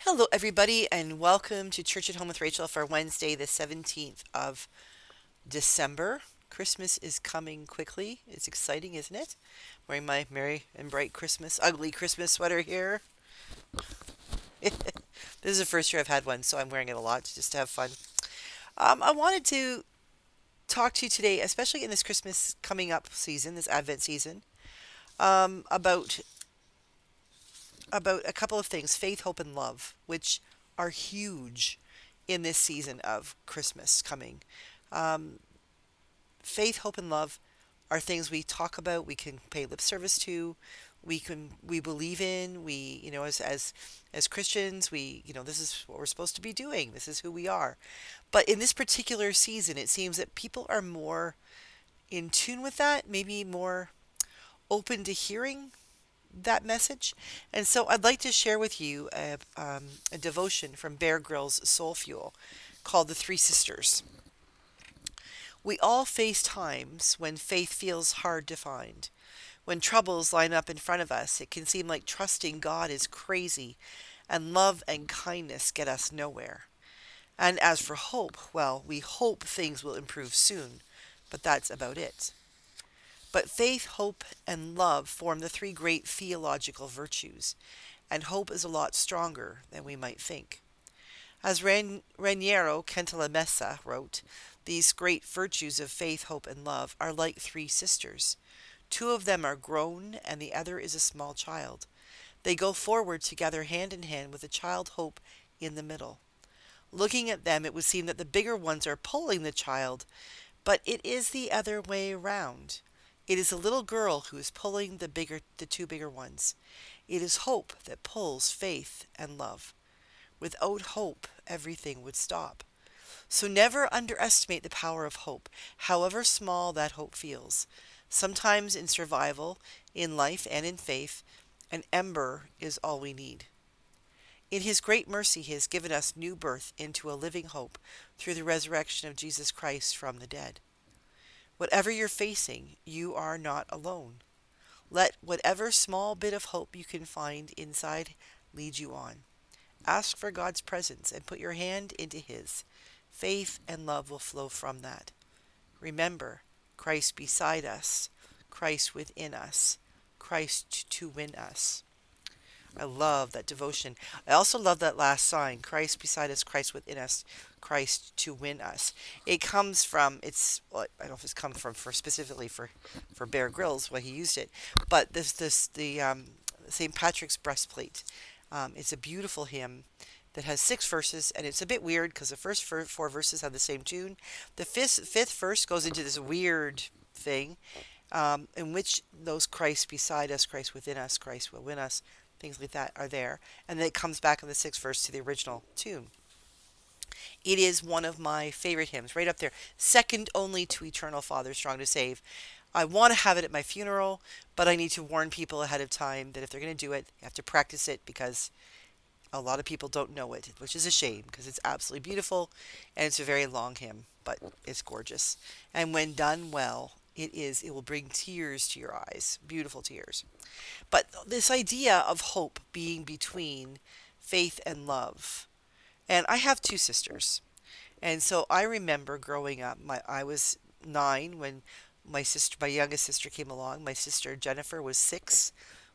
Hello, everybody, and welcome to Church at Home with Rachel for Wednesday, the 17th of December. Christmas is coming quickly. It's exciting, isn't it? Wearing my merry and bright ugly Christmas sweater here. This is the first year I've had one, so I'm wearing it a lot just to have fun. I wanted to talk to you today, especially in this Christmas coming up season, this Advent season, um, about about a couple of things: faith, hope, and love, which are huge in this season of Christmas coming. Um, Faith, hope, and love are things we talk about, we can pay lip service to, we believe in, as Christians, this is what we're supposed to be doing. This is who we are. But in this particular season, it seems that people are more in tune with that, maybe more open to hearing that message. And so I'd like to share with you a devotion from Bear Grylls' Soul Fuel called The Three Sisters. We all face times when faith feels hard to find. When troubles line up in front of us, it can seem like trusting God is crazy, and love and kindness get us nowhere. And as for hope, well, we hope things will improve soon, but that's about it. But faith, hope, and love form the three great theological virtues, and hope is a lot stronger than we might think. As Raniero Cantalamessa wrote, these great virtues of faith, hope, and love are like three sisters. Two of them are grown, and the other is a small child. They go forward together hand in hand with a child hope in the middle. Looking at them, it would seem that the bigger ones are pulling the child, but it is the other way around. It is the little girl who is pulling the two bigger ones. It is hope that pulls faith and love. Without hope, everything would stop. So never underestimate the power of hope, however small that hope feels. Sometimes in survival, in life, and in faith, an ember is all we need. In His great mercy, He has given us new birth into a living hope through the resurrection of Jesus Christ from the dead. Whatever you're facing, you are not alone. Let whatever small bit of hope you can find inside lead you on. Ask for God's presence and put your hand into His. Faith and love will flow from that. Remember, Christ beside us, Christ within us, Christ to win us. I love that devotion. I also love that last sign: Christ beside us, Christ within us, Christ to win us. It comes from, well, I don't know if it's come from for specifically for Bear Grylls, why he used it, but the St. Patrick's breastplate. It's a beautiful hymn that has 6 verses, and it's a bit weird because the first 4 verses have the same tune. The fifth verse goes into this weird thing, in which those Christ beside us, Christ within us, Christ will win us, things like that are there. And then it comes back in the 6th verse to the original tune. It is one of my favorite hymns, right up there, second only to Eternal Father, Strong to Save. I want to have it at my funeral, but I need to warn people ahead of time that if they're going to do it, they have to practice it because a lot of people don't know it, which is a shame because it's absolutely beautiful and it's a very long hymn, but it's gorgeous. And when done well, it will bring tears to your eyes, beautiful tears. But this idea of hope being between faith and love. And I have 2 sisters. And so I remember growing up, I was 9 when my youngest sister came along. My sister Jennifer was 6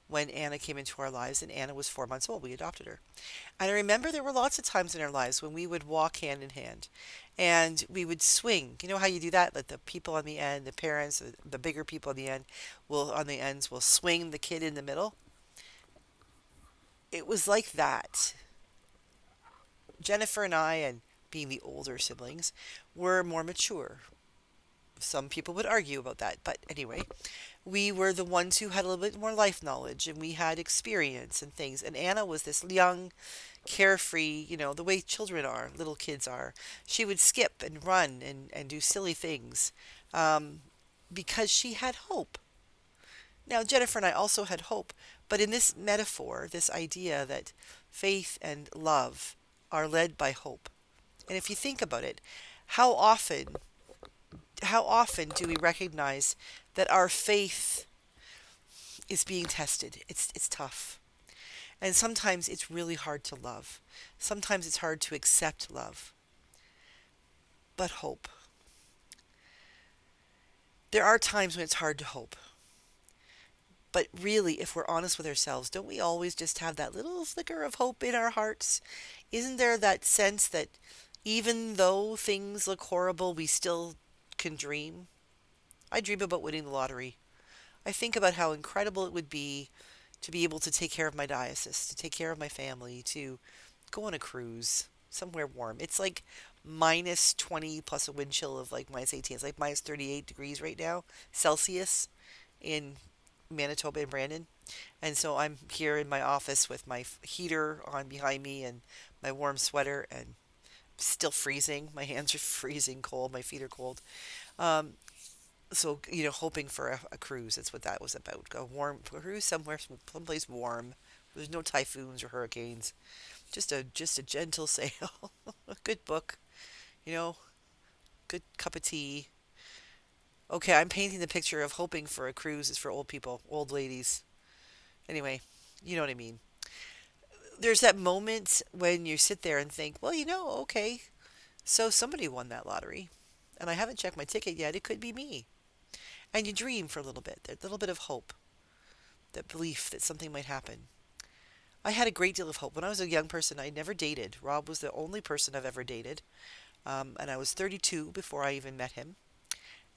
when Anna came into our lives, and Anna was 4 months old. We adopted her. And I remember there were lots of times in our lives when we would walk hand in hand and we would swing. You know how you do that? Like the people on the end, the parents, the bigger people on the end on the ends will swing the kid in the middle. It was like that. Jennifer and I, and being the older siblings, were more mature. Some people would argue about that, but anyway, we were the ones who had a little bit more life knowledge and we had experience and things. And Anna was this young, carefree, the way children are, little kids are. She would skip and run and do silly things um, because she had hope. Now, Jennifer and I also had hope, but in this metaphor, this idea that faith and love are led by hope. And if you think about it, how often how often do we recognize that our faith is being tested? It's tough. And sometimes it's really hard to love. Sometimes it's hard to accept love. But hope. There are times when it's hard to hope. But really, if we're honest with ourselves, don't we always just have that little flicker of hope in our hearts? Isn't there that sense that even though things look horrible, we still can dream? I dream about winning the lottery. I think about how incredible it would be able to take care of my diocese, to take care of my family, to go on a cruise somewhere warm. It's like minus 20 plus a wind chill of like minus 18. It's like minus 38 degrees right now, Celsius in Manitoba and Brandon. And so I'm here in my office with my heater on behind me and my warm sweater and still freezing. My hands are freezing cold. My feet are cold. Um, so, hoping for a cruise. That's what that was about. A warm cruise somewhere, someplace warm. There's no typhoons or hurricanes. Just a gentle sail. A good book, you know, good cup of tea. Okay, I'm painting the picture of hoping for a cruise is for old people, old ladies. Anyway, you know what I mean. There's that moment when you sit there and think, well, okay, so somebody won that lottery, and I haven't checked my ticket yet. It could be me. And you dream for a little bit, that little bit of hope, that belief that something might happen. I had a great deal of hope. When I was a young person, I never dated. Rob was the only person I've ever dated. And I was 32 before I even met him.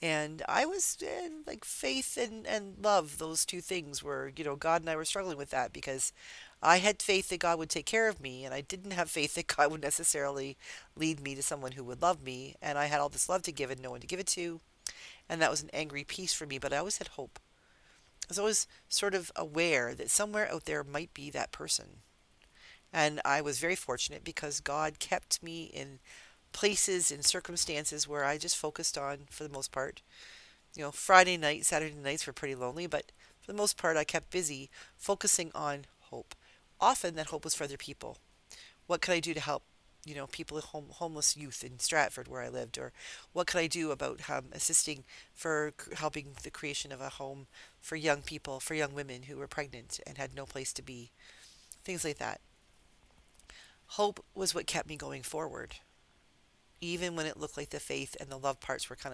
And I was like faith and love, those two things were, God and I were struggling with that because I had faith that God would take care of me, and I didn't have faith that God would necessarily lead me to someone who would love me. And I had all this love to give and no one to give it to. And that was an angry piece for me, but I always had hope. I was always sort of aware that somewhere out there might be that person. And I was very fortunate because God kept me in places and circumstances where I just focused on, for the most part. Friday night, Saturday nights were pretty lonely, but for the most part, I kept busy focusing on hope. Often that hope was for other people. What could I do to help? People, homeless youth in Stratford where I lived, or what could I do about assisting for helping the creation of a home for young people, for young women who were pregnant and had no place to be, things like that. Hope was what kept me going forward, even when it looked like the faith and the love parts were kind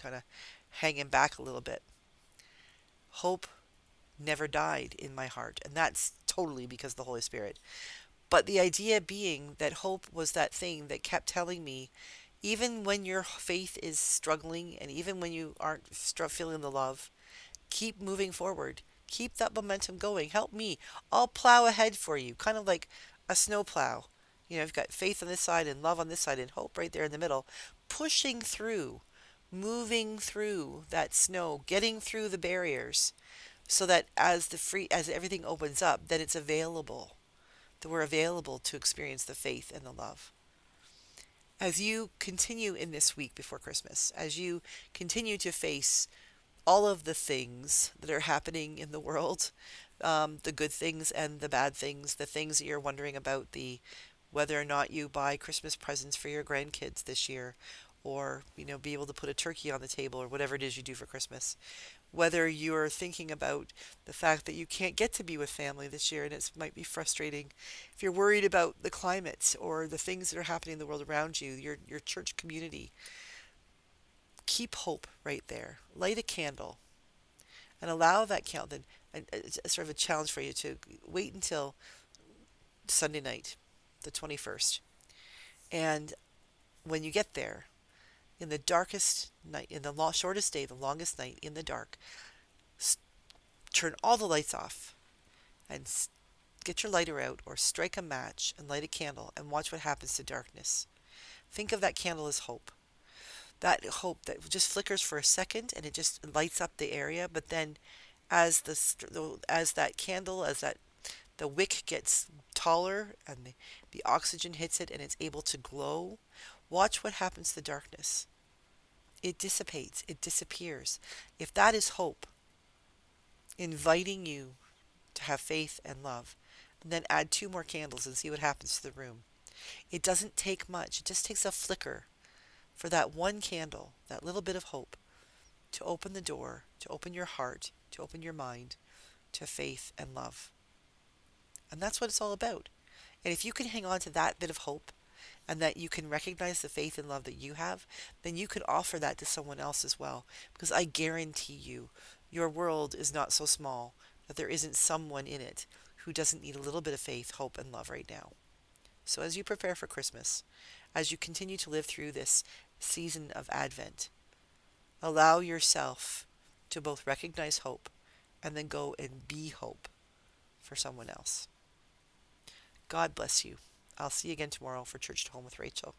of hanging back a little bit. Hope never died in my heart, and that's totally because of the Holy Spirit. But the idea being that hope was that thing that kept telling me, even when your faith is struggling and even when you aren't feeling the love, keep moving forward. Keep that momentum going. Help me. I'll plow ahead for you, kind of like a snow plow. You've got faith on this side and love on this side and hope right there in the middle, pushing through, moving through that snow, getting through the barriers so that as everything opens up, then it's available, that we're available to experience the faith and the love. As you continue in this week before Christmas, as you continue to face all of the things that are happening in the world, the good things and the bad things, the things that you're wondering about, the whether or not you buy Christmas presents for your grandkids this year, or be able to put a turkey on the table or whatever it is you do for Christmas. Whether you're thinking about the fact that you can't get to be with family this year and it might be frustrating. If you're worried about the climate or the things that are happening in the world around you, your church community, keep hope right there. Light a candle and allow that candle. And it's sort of a challenge for you to wait until Sunday night, the 21st. And when you get there, in the darkest night, in the shortest day, the longest night, in the dark, turn all the lights off and get your lighter out or strike a match and light a candle and watch what happens to darkness. Think of that candle as hope. That hope that just flickers for a second and it just lights up the area, but then as that candle, as that the wick gets taller and the oxygen hits it and it's able to glow, watch what happens to the darkness. It dissipates, it disappears. If that is hope, inviting you to have faith and love, and then add two more candles and see what happens to the room. It doesn't take much. It just takes a flicker for that one candle, that little bit of hope, to open the door, to open your heart, to open your mind to faith and love. And that's what it's all about. And if you can hang on to that bit of hope and that you can recognize the faith and love that you have, then you can offer that to someone else as well. Because I guarantee you, your world is not so small that there isn't someone in it who doesn't need a little bit of faith, hope, and love right now. So as you prepare for Christmas, as you continue to live through this season of Advent, allow yourself to both recognize hope and then go and be hope for someone else. God bless you. I'll see you again tomorrow for Church to Home with Rachel.